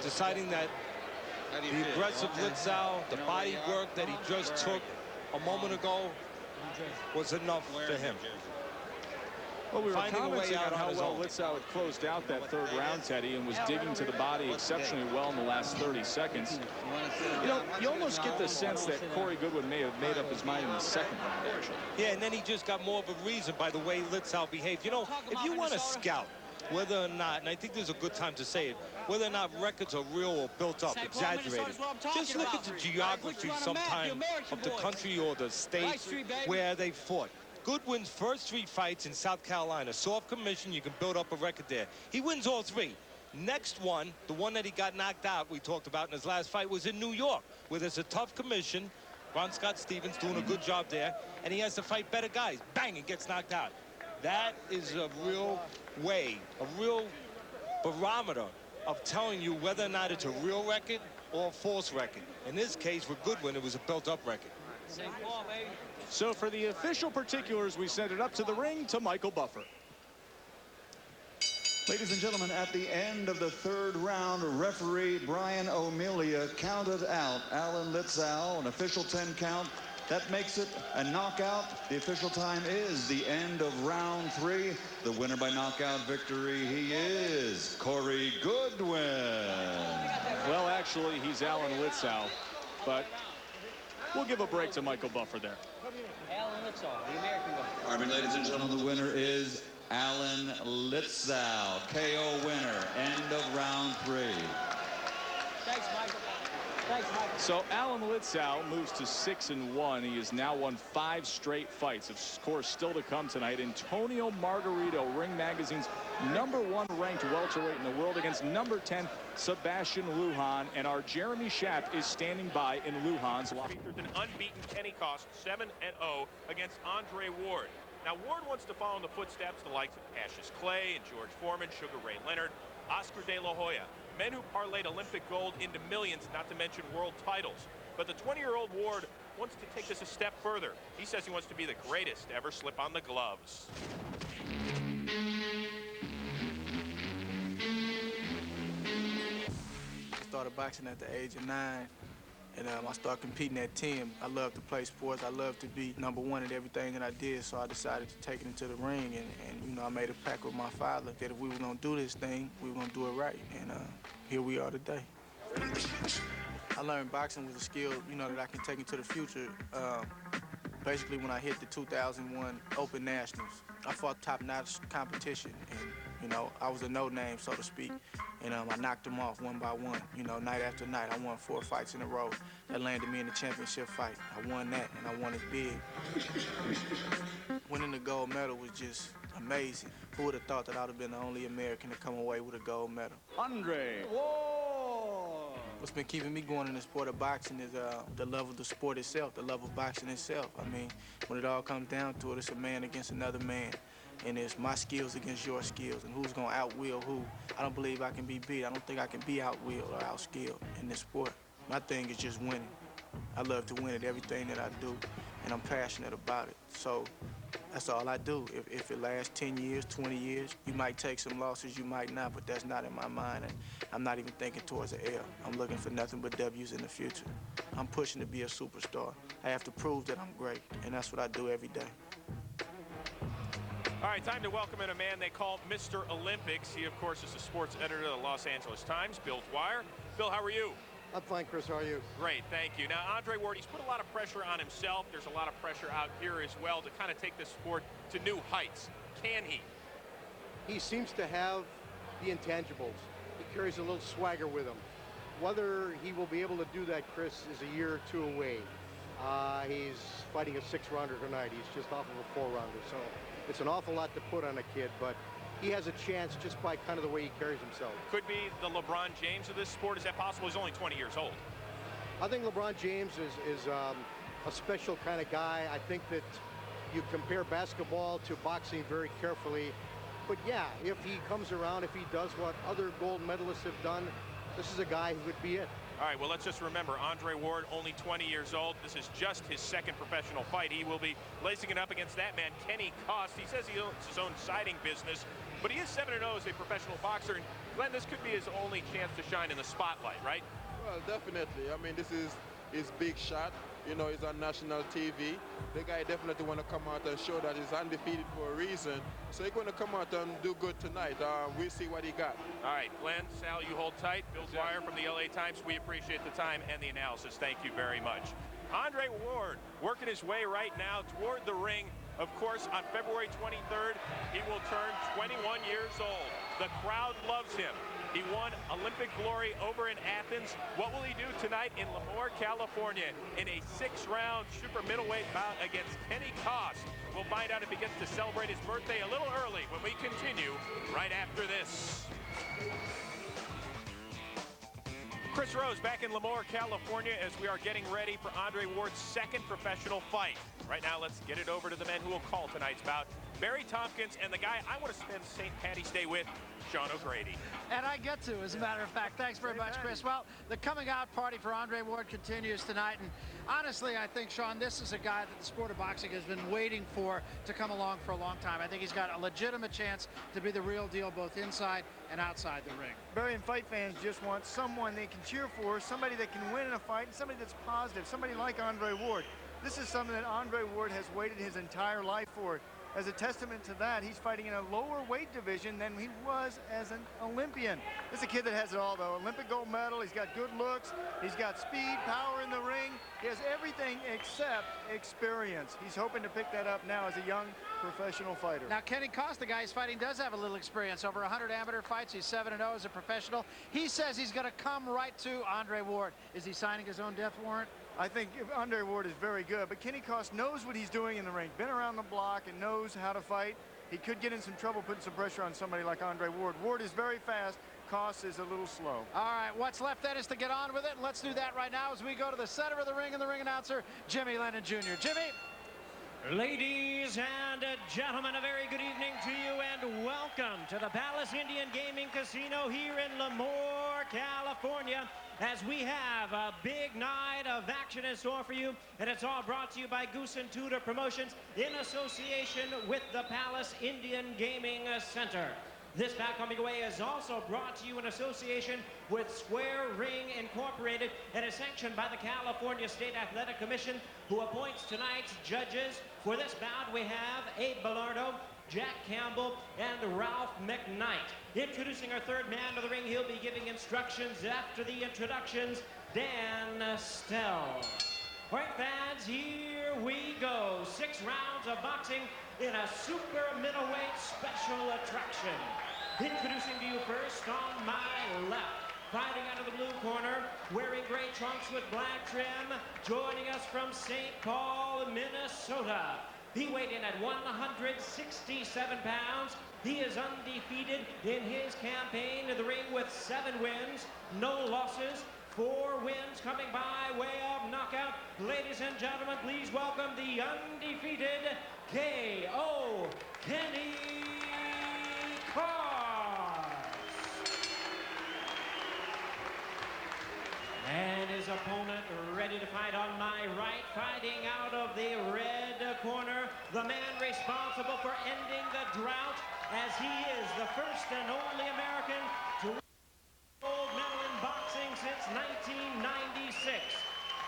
deciding that the aggressive Litzau, the body work that he just took a moment ago was enough for him. Well, we were commenting on how well Litzau had closed out that third round, Teddy, and was digging to the body exceptionally well in the last 30 seconds. You almost get the sense that Corey Goodwin may have made up his mind in the second round, actually. Yeah, and then he just got more of a reason by the way Litzau behaved. If you want to scout whether or not, and I think there's a good time to say it, whether or not records are real or built up, exaggerated, just look at the geography sometime of the country or the state where they fought. Goodwin's first 3 fights in South Carolina, soft commission, you can build up a record there. He wins all 3. Next one, the one that he got knocked out, we talked about in his last fight, was in New York, where there's a tough commission. Ron Scott Stevens doing a good job there, and he has to fight better guys. Bang, and gets knocked out. That is a real way, a real barometer of telling you whether or not it's a real record or a false record. In this case, with Goodwin, it was a built-up record. So for the official particulars, we send it up to the ring to Michael Buffer. Ladies and gentlemen, at the end of the third round, referee Brian O'Melia counted out Alan Litzau, an official 10 count. That makes it a knockout. The official time is the end of round 3. The winner by knockout victory, he is Corey Goodwin. Well, actually, he's Alan Litzau, but we'll give a break to Michael Buffer there. Alan Litzau, the American guy. All right, ladies and gentlemen, the winner is Alan Litzau. KO winner. End of round 3. Thanks, Michael. So Alan Litzau moves to 6-1. He has now won 5 straight fights. Of course, still to come tonight, Antonio Margarito, Ring Magazine's #1 ranked welterweight in the world, against #10 Sebastian Lujan. And our Jeremy Schaap is standing by in Lujan's locker. Features an unbeaten Kenny Kost, 7-0 against Andre Ward. Now, Ward wants to follow in the footsteps of the likes of Cassius Clay and George Foreman, Sugar Ray Leonard, Oscar De La Hoya, men who parlayed Olympic gold into millions, not to mention world titles. But the 20-year-old Ward wants to take this a step further. He says he wants to be the greatest to ever slip on the gloves. I started boxing at the age of 9. And I started competing at 10. I love to play sports. I love to be #1 at everything that I did. So I decided to take it into the ring. And I made a pact with my father that if we were going to do this thing, we were going to do it right. And here we are today. I learned boxing was a skill, that I can take into the future. Basically, when I hit the 2001 Open Nationals, I fought top-notch competition. And, I was a no-name, so to speak. And I knocked them off one by one, night after night. I won 4 fights in a row. That landed me in the championship fight. I won that, and I won it big. Winning the gold medal was just amazing. Who would have thought that I would have been the only American to come away with a gold medal? Andre Ward. What's been keeping me going in the sport of boxing is the love of the sport itself, the love of boxing itself. I mean, when it all comes down to it, it's a man against another man. And it's my skills against your skills, and who's gonna outwill who. I don't believe I can be beat. I don't think I can be outwilled or outskilled in this sport. My thing is just winning. I love to win at everything that I do, and I'm passionate about it. So that's all I do. If it lasts 10 years, 20 years, you might take some losses, you might not, but that's not in my mind, and I'm not even thinking towards an L. I'm looking for nothing but W's in the future. I'm pushing to be a superstar. I have to prove that I'm great, and that's what I do every day. All right, time to welcome in a man they call Mr. Olympics. He, of course, is the sports editor of the Los Angeles Times, Bill Dwyer. Bill, how are you? I'm fine, Chris. How are you? Great, thank you. Now, Andre Ward, he's put a lot of pressure on himself. There's a lot of pressure out here as well to kind of take this sport to new heights. Can he? He seems to have the intangibles. He carries a little swagger with him. Whether he will be able to do that, Chris, is a year or two away. He's fighting a 6-rounder tonight. He's just off of a 4-rounder, so it's an awful lot to put on a kid, but he has a chance just by kind of the way he carries himself. Could be the LeBron James of this sport. Is that possible? He's only 20 years old. I think LeBron James is a special kind of guy. I think that you compare basketball to boxing very carefully. But yeah, if he comes around, if he does what other gold medalists have done, this is a guy who would be it. All right, well, let's just remember, Andre Ward, only 20 years old. This is just his second professional fight. He will be lacing it up against that man, Kenny Kost. He says he owns his own siding business, but he is 7-0 as a professional boxer. And Glenn, this could be his only chance to shine in the spotlight, right? Well, definitely. I mean, this is his big shot. You know, he's on national TV. The guy definitely want to come out and show that he's undefeated for a reason. So he's going to come out and do good tonight. We'll see what he got. All right, Glenn, Sal, you hold tight. Bill Dwyer from the LA Times. We appreciate the time and the analysis. Thank you very much. Andre Ward working his way right now toward the ring. Of course, on February 23rd, he will turn 21 years old. The crowd loves him. He won Olympic glory over in Athens. What will he do tonight in Lemoore, California in a 6-round super middleweight bout against Kenny Kost? We'll find out if he gets to celebrate his birthday a little early when we continue right after this. Chris Rose back in Lemoore, California as we are getting ready for Andre Ward's second professional fight. Right now, let's get it over to the men who will call tonight's bout. Barry Tompkins and the guy I want to spend St. Patty's Day with, Sean O'Grady. And I get to, as a matter of fact. Thanks very much, Chris. Well, the coming out party for Andre Ward continues tonight. And honestly, I think, Sean, this is a guy that the sport of boxing has been waiting for to come along for a long time. I think he's got a legitimate chance to be the real deal both inside and outside the ring. Barry and fight fans just want someone they can cheer for, somebody that can win in a fight, and somebody that's positive, somebody like Andre Ward. This is something that Andre Ward has waited his entire life for. As a testament to that, he's fighting in a lower weight division than he was as an Olympian. This is a kid that has it all, though. Olympic gold medal, he's got good looks, he's got speed, power in the ring. He has everything except experience. He's hoping to pick that up now as a young professional fighter. Now, Kenny Kost, the guy he's fighting, does have a little experience. Over 100 amateur fights. He's 7-0 as a professional. He says he's going to come right to Andre Ward. Is he signing his own death warrant? I think Andre Ward is very good, but Kenny Kost knows what he's doing in the ring. Been around the block and knows how to fight. He could get in some trouble putting some pressure on somebody like Andre Ward. Ward is very fast. Kost is a little slow. All right, what's left then is to get on with it, and let's do that right now as we go to the center of the ring and the ring announcer, Jimmy Lennon Jr. Jimmy? Ladies and gentlemen, a very good evening to you and welcome to the Palace Indian Gaming Casino here in Lemoore, California, as we have a big night of action in store for you, and it's all brought to you by Goose and Tudor Promotions in association with the Palace Indian Gaming Center. This bout coming away is also brought to you in association with Square Ring Incorporated and is sanctioned by the California State Athletic Commission, who appoints tonight's judges. For this bout, we have Abe Bellardo, Jack Campbell, and Ralph McKnight. Introducing our third man to the ring, he'll be giving instructions after the introductions, Dan Stell. All right, fans, here we go. 6 rounds of boxing in a super middleweight special attraction. Introducing to you first on my left, fighting out of the blue corner, wearing gray trunks with black trim, joining us from St. Paul, Minnesota. He weighed in at 167 pounds. He is undefeated in his campaign in the ring with 7 wins, no losses, 4 wins coming by way of knockout. Ladies and gentlemen, please welcome the undefeated K.O. Kenny Kost. And his opponent ready to fight on my right, fighting out of the red corner, the man responsible for ending the drought, as he is the first and only American to win a gold medal in boxing since 1996.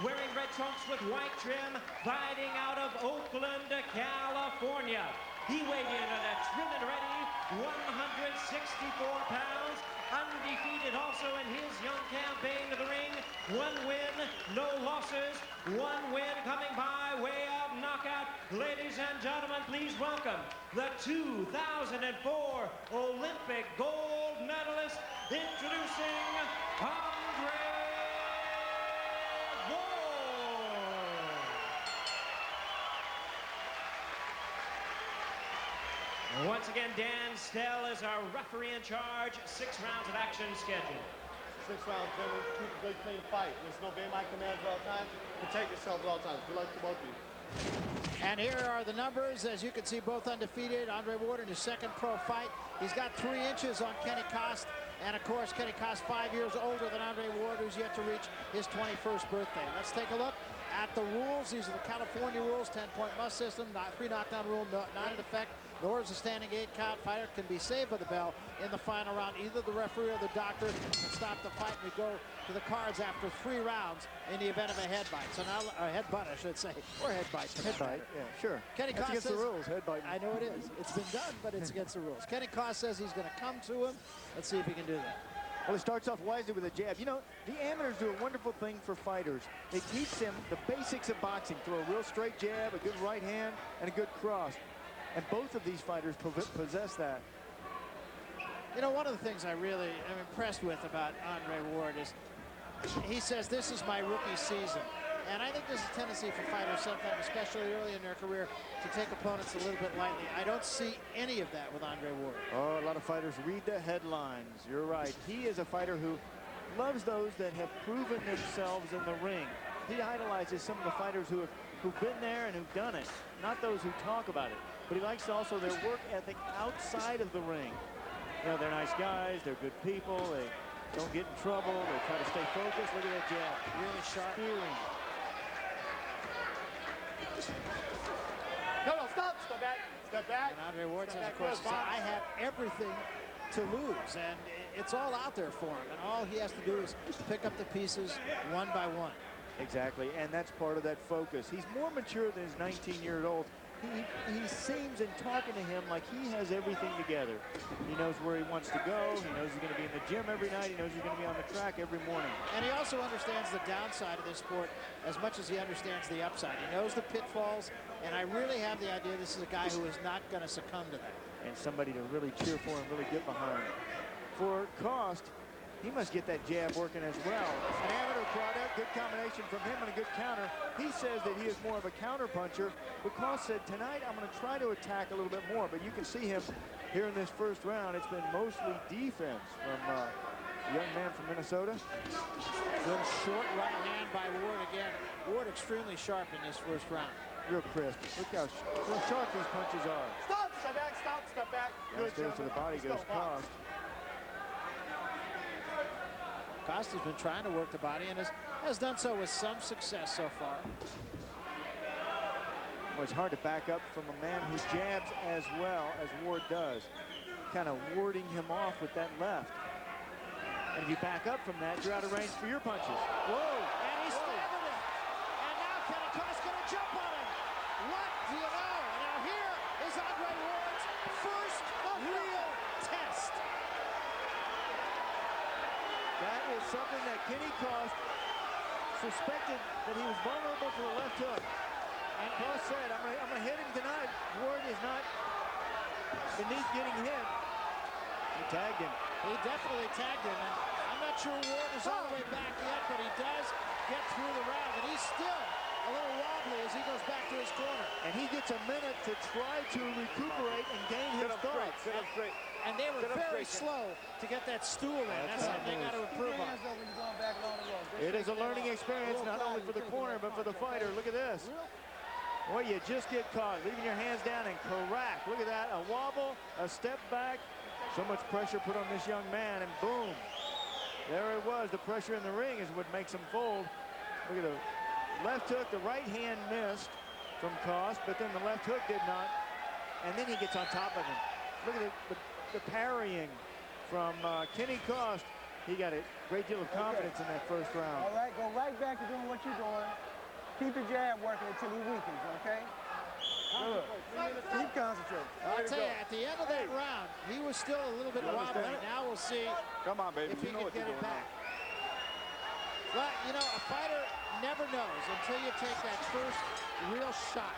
Wearing red trunks with white trim, fighting out of Oakland, California. He weighed in at trim and ready, 164 pounds. Undefeated also in his young campaign to the ring. 1 win, no losses. 1 win coming by way of knockout. Ladies and gentlemen, please welcome the 2004 Olympic gold medalist, introducing Andre Ward. Once again, Dan Stell is our referee in charge. 6 rounds of action scheduled. 6 rounds, gentlemen. Keep a good, clean fight. Listen, obey my commands at all times. Protect yourselves at all times. Good luck to both of you. And here are the numbers. As you can see, both undefeated. Andre Ward in his 2nd pro fight. He's got 3 inches on Kenny Kost. And, of course, Kenny Kost 5 years older than Andre Ward, who's yet to reach his 21st birthday. Let's take a look at the rules. These are the California rules. 10-point must system. 3 knockdown rule not in effect. Nor is a standing 8 count. Fighter can be saved by the bell in the final round. Either the referee or the doctor can stop the fight. We go to the cards after 3 rounds in the event of a headbutt. So now, a headbutt, I should say, or headbite. Headbutt, yeah, sure. Kenny That's Kost against says, the rules, headbutt. I know it is. It's been done, but it's against the rules. Kenny Kost says he's going to come to him. Let's see if he can do that. Well, he starts off wisely with a jab. You know, the amateurs do a wonderful thing for fighters. They teach them the basics of boxing. Throw a real straight jab, a good right hand, and a good cross. And both of these fighters possess that. You know, one of the things I really am impressed with about Andre Ward is he says, this is my rookie season. And I think there's a tendency for fighters sometimes, especially early in their career, to take opponents a little bit lightly. I don't see any of that with Andre Ward. Oh, a lot of fighters read the headlines. You're right. He is a fighter who loves those that have proven themselves in the ring. He idolizes some of the fighters who've been there and who've done it, not those who talk about it. But he likes also their work ethic outside of the ring. You know, they're nice guys, they're good people, they don't get in trouble, they try to stay focused. Look at that jab. Really sharp. Spearing. No, stop. Step back. Step back. And Andre Ward says, of course, I have everything to lose. And it's all out there for him. And all he has to do is pick up the pieces one by one. Exactly, and that's part of that focus. He's more mature than his 19-year-old. He seems in talking to him like he has everything together. He knows where he wants to go. He knows he's going to be in the gym every night. He knows he's going to be on the track every morning. And he also understands the downside of this sport as much as he understands the upside. He knows the pitfalls, and I really have the idea this is a guy who is not going to succumb to that. And somebody to really cheer for and really get behind. For Kost, he must get that jab working as well. An amateur product, good combination from him and a good counter. He says that he is more of a counter puncher. But Kost said, tonight I'm going to try to attack a little bit more. But you can see him here in this first round. It's been mostly defense from a young man from Minnesota. Good short right hand by Ward again. Ward extremely sharp in this first round. Real crisp. Look how sharp these punches are. Stop, step back, step back. Downstairs to the body goes Kost. Kost has been trying to work the body and has done so with some success so far. Well, it's hard to back up from a man who jabs as well as Ward does. Kind of warding him off with that left. And if you back up from that, you're out of range for your punches. Whoa! And he's staggered it. And now Kenny Kost going to jump on him. What do you know? Now here is Andre Ward's first real test. That is something that Kenny Kost suspected that he was vulnerable to the left hook. And Kost said, I'm gonna hit him tonight. Ward is not beneath getting hit. He tagged him. He definitely tagged him. And I'm not sure Ward is all the way back yet, but he does get through the round. And he's still a little wobbly as he goes back to his corner. And he gets a minute to try to recuperate and gain his thoughts. And they were very slow to get that stool in. That's something they got to improve on. It is a learning experience, not only for the corner, but for the fighter. Look at this. Boy, you just get caught, leaving your hands down and crack. Look at that, a wobble, a step back. So much pressure put on this young man, and boom. There it was. The pressure in the ring is what makes him fold. Look at the left hook. The right hand missed from Kost, but then the left hook did not. And then he gets on top of him. Look at the parrying from Kenny Kost. He got a great deal of confidence in that first round. All right, go right back to doing what you're doing. Keep the jab working until he weakens, okay? Keep concentrating. I'll tell you, at the end of that round, he was still a little bit wobbly. Now we'll see if he can get it back. Well, you know, a fighter never knows until you take that first real shot.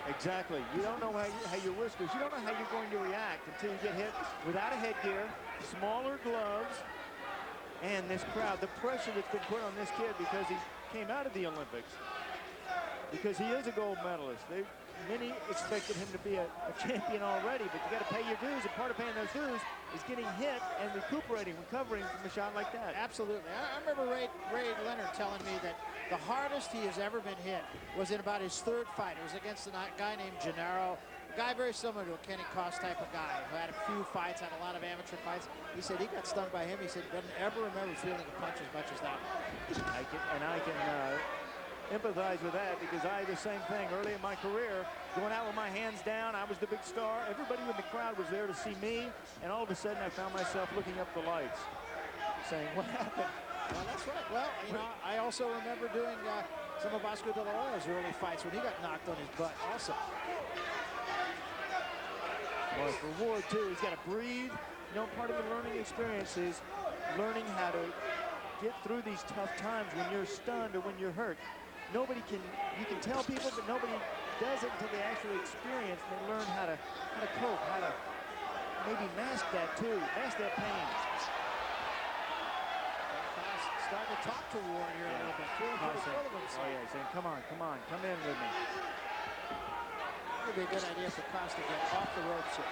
Exactly. You don't know how your whiskers, you don't know how you're going to react until you get hit without a headgear, smaller gloves, and this crowd, the pressure that's been put on this kid because he came out of the Olympics, because he is a gold medalist. Many expected him to be a champion already, but you got to pay your dues, and part of paying those dues is getting hit and recovering from a shot like that. Absolutely. I remember Ray Leonard telling me that the hardest he has ever been hit was in about his third fight. It was against a guy named Gennaro, a guy very similar to a Kenny Kost type of guy who had a few fights, had a lot of amateur fights. He said he got stung by him. He said he doesn't ever remember feeling a punch as much as that one. I can empathize with that, because I had the same thing early in my career, going out with my hands down. I was the big star. Everybody in the crowd was there to see me, and all of a sudden I found myself looking up the lights, saying, what happened? Well, that's right. Well, you know, I also remember doing some of Oscar De La Hoya's early fights when he got knocked on his butt also. Well, for Ward, too, he's got to breathe. You know, part of the learning experience is learning how to get through these tough times when you're stunned or when you're hurt. Nobody can, you can tell people, but nobody does it until they actually experience and they learn how to cope, how to maybe mask that too, mask that pain. Starting to talk to Ward here a little bit. Feeling pretty full of himself. Oh yeah, he's saying, come on, come in with me. It would be a good idea for Kost to get off the ropes here.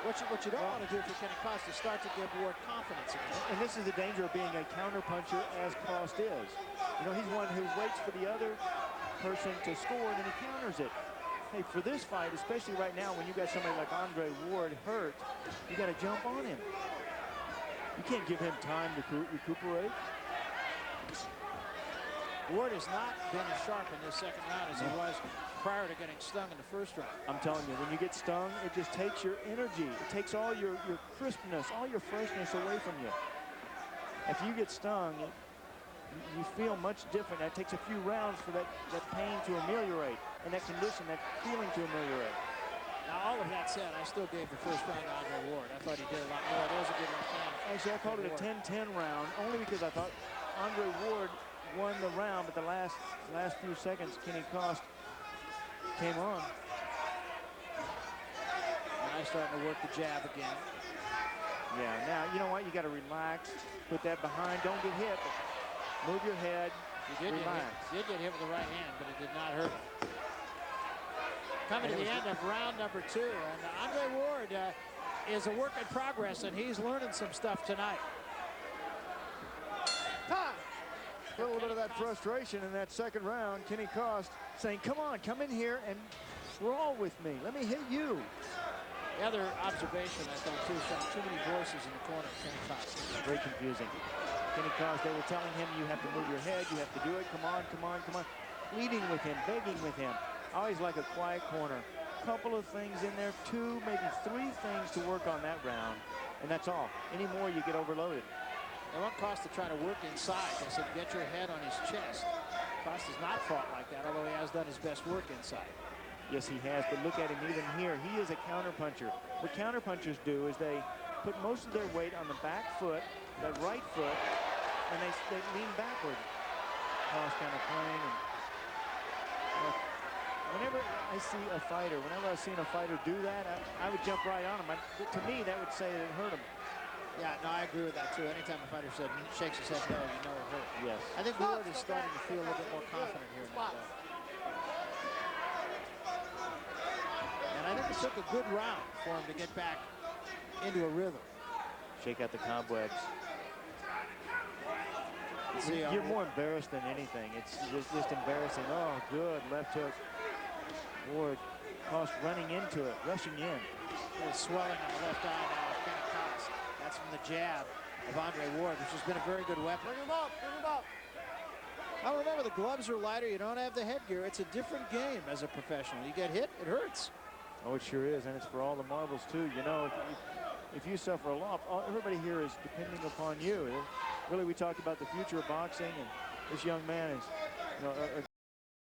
What you don't want to do for Kenny Kost is start to give Ward confidence again. And this is the danger of being a counterpuncher, as Kost is. You know, he's one who waits for the other person to score and then he counters it. Hey, for this fight, especially right now when you got somebody like Andre Ward hurt, you got to jump on him. You can't give him time to recuperate. Ward has not been as sharp in this second round as he was prior to getting stung in the first round. I'm telling you, when you get stung, it just takes your energy. It takes all your crispness, all your freshness away from you. If you get stung, you feel much different. It takes a few rounds for that pain to ameliorate and that condition, that feeling to ameliorate. Now, all of that said, I still gave the first round to Andre Ward. I thought he did a lot more. That was a good round. Actually, I called it a 10-10 round, only because I thought Andre Ward won the round, but the last few seconds, Kenny Kost came on. Now he's starting to work the jab again. Yeah, now, you know what? You got to relax, put that behind, don't get hit. Move your head, relax. He did get hit with the right hand, but it did not hurt him. Coming to the end of round number 2, and Andre Ward is a work in progress, and he's learning some stuff tonight. A little bit of that frustration in that second round. Kenny Kost saying, come on, come in here and brawl with me. Let me hit you. The other observation I thought too, too many voices in the corner of Kenny Kost. Very confusing. Kenny Kost, they were telling him, you have to move your head, you have to do it, come on, come on, come on. Pleading with him, begging with him. I always like a quiet corner. Couple of things in there, 2, maybe 3 things to work on that round, and that's all. Any more, you get overloaded. They want Kost to try to work inside. They said, get your head on his chest. Kost has not fought like that, although he has done his best work inside. Yes, he has, but look at him even here. He is a counterpuncher. What counterpunchers do is they put most of their weight on the back foot, the right foot, and they lean backward. Kost kind of playing. And, whenever I see a fighter, whenever I've seen a fighter do that, I would jump right on him. To me, that would say that it hurt him. Yeah, no, I agree with that too. Anytime a fighter shakes his head no, you know it hurt. Yes. I think Ward is starting to feel a little bit more confident here now. And I think it took a good round for him to get back into a rhythm. Shake out the cobwebs. You're more embarrassed than anything. It's just embarrassing. Oh, good left hook. Ward, Kost running into it, rushing in. A little swelling on the left eye now of Kenny Kost. That's from the jab of Andre Ward, which has been a very good weapon. Bring him up, bring him up. Now remember, the gloves are lighter. You don't have the headgear. It's a different game as a professional. You get hit, it hurts. Oh, it sure is, and it's for all the marbles too. You know, if you suffer a loss, everybody here is depending upon you. Really, we talked about the future of boxing, and this young man is, you know, a